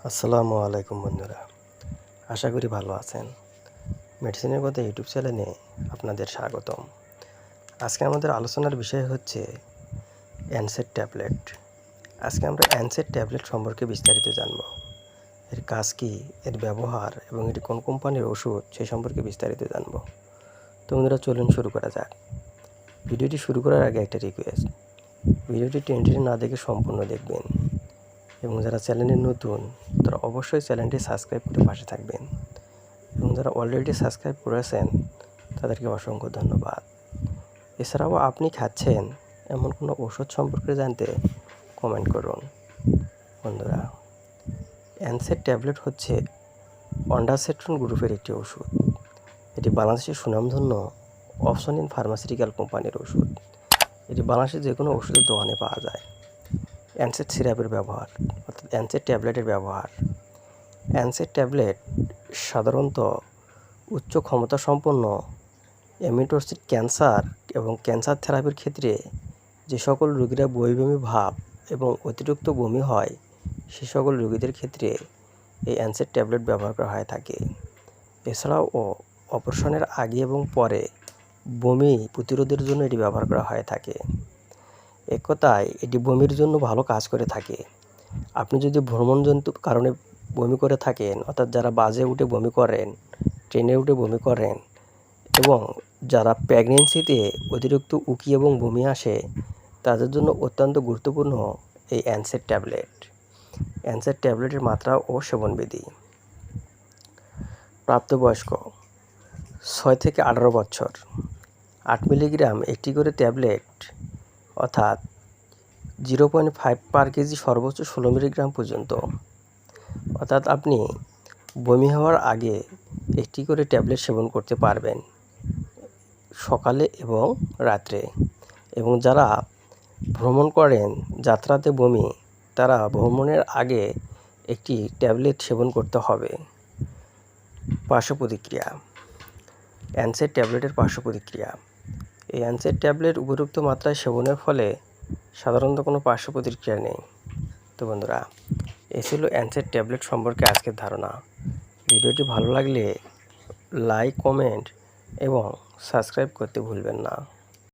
আসসালামু আলাইকুম বন্ধুরা, আশা করি ভালো আছেন। মেডিসিনের কথা ইউটিউব চ্যানেলে আপনাদের স্বাগতম। আজকে আমাদের আলোচনার বিষয় হচ্ছে অ্যানসেড ট্যাবলেট। আজকে আমরা অ্যানসেড ট্যাবলেট সম্পর্কে বিস্তারিত জানব। এর কাজ কী, এর ব্যবহার এবং এটি কোন কোম্পানির ওষুধ সেই সম্পর্কে বিস্তারিত জানব। তো বন্ধুরা, চলুন শুরু করা যাক। ভিডিওটি শুরু করার আগে একটা রিকোয়েস্ট, ভিডিওটি টেনে না দেখে সম্পূর্ণ দেখবেন এবং যারা চ্যানেলে নতুন তারা অবশ্যই চ্যানেলটি সাবস্ক্রাইব করে পাশে থাকবেন এবং যারা অলরেডি সাবস্ক্রাইব করেছেন তাদেরকে অসংখ্য ধন্যবাদ। এছাড়াও আপনি খাচ্ছেন এমন কোনো ওষুধ সম্পর্কে জানতে কমেন্ট করুন। বন্ধুরা, অ্যানসেড ট্যাবলেট হচ্ছে অন্ডাসেট্রন গ্রুপের একটি ওষুধ। এটি বাংলাদেশের সুনামধন্য অপশনিন ফার্মাসিউটিক্যাল কোম্পানির ওষুধ। এটি বাংলাদেশের যে কোনো ওষুধের দোকানে পাওয়া যায়। অ্যানসেড সিরাপের ব্যবহার অর্থাৎ অ্যানসেড ট্যাবলেটের ব্যবহার। অ্যানসেড ট্যাবলেট সাধারণত উচ্চ ক্ষমতা সম্পন্ন অ্যামিটোসিড ক্যান্সার এবং ক্যান্সার থেরাপির ক্ষেত্রে যে সকল রোগীরা বমি ভাব এবং অতিরিক্ত বমি হয় সে সকল রোগীদের ক্ষেত্রে এই অ্যানসেড ট্যাবলেট ব্যবহার করা হয়ে থাকে। এছাড়াও অপারেশনের আগে এবং পরে বমি প্রতিরোধের জন্য এটি ব্যবহার করা হয়ে থাকে। এক কথায় এটি বমির জন্য ভালো কাজ করে থাকে। আপনি যদি ভ্রমণজনিত কারণে বমি করে থাকেন, অর্থাৎ যারা বাসে উঠে বমি করেন, ট্রেনে উঠে বমি করেন এবং যারা প্রেগনেন্সিতে অতিরিক্ত উকি এবং বমি আসে তাদের জন্য অত্যন্ত গুরুত্বপূর্ণ এই অ্যানসেড ট্যাবলেট। অ্যানসেড ট্যাবলেটের মাত্রা ও সেবনবিধি। প্রাপ্তবয়স্ক 6 থেকে 18 বছর 8 মিলিগ্রাম একটি করে ট্যাবলেট অর্থাৎ 0.5 পার কেজি সর্বোচ্চ 16 মিলিগ্রাম পর্যন্ত। অর্থাৎ আপনি বমি হওয়ার আগে একটি করে ট্যাবলেট সেবন করতে পারবেন সকালে এবং রাত্রে। এবং যারা ভ্রমণ করেন যাত্রাতে বমি, তারা ভ্রমণের আগে একটি ট্যাবলেট সেবন করতে হবে। পার্শ্ব প্রতিক্রিয়া। অ্যানসেড ট্যাবলেটের পার্শ্ব প্রতিক্রিয়া। এই অ্যানসেড ট্যাবলেট উপযুক্ত মাত্রায় সেবনের ফলে সাধারণত কোনো পার্শ্ব প্রতিক্রিয়া নেই। তো বন্ধুরা, এ ছিল অ্যানসেড ট্যাবলেট সম্পর্কে আজকের ধারণা। ভিডিওটি ভালো লাগলে লাইক, কমেন্ট এবং সাবস্ক্রাইব করতে ভুলবেন না।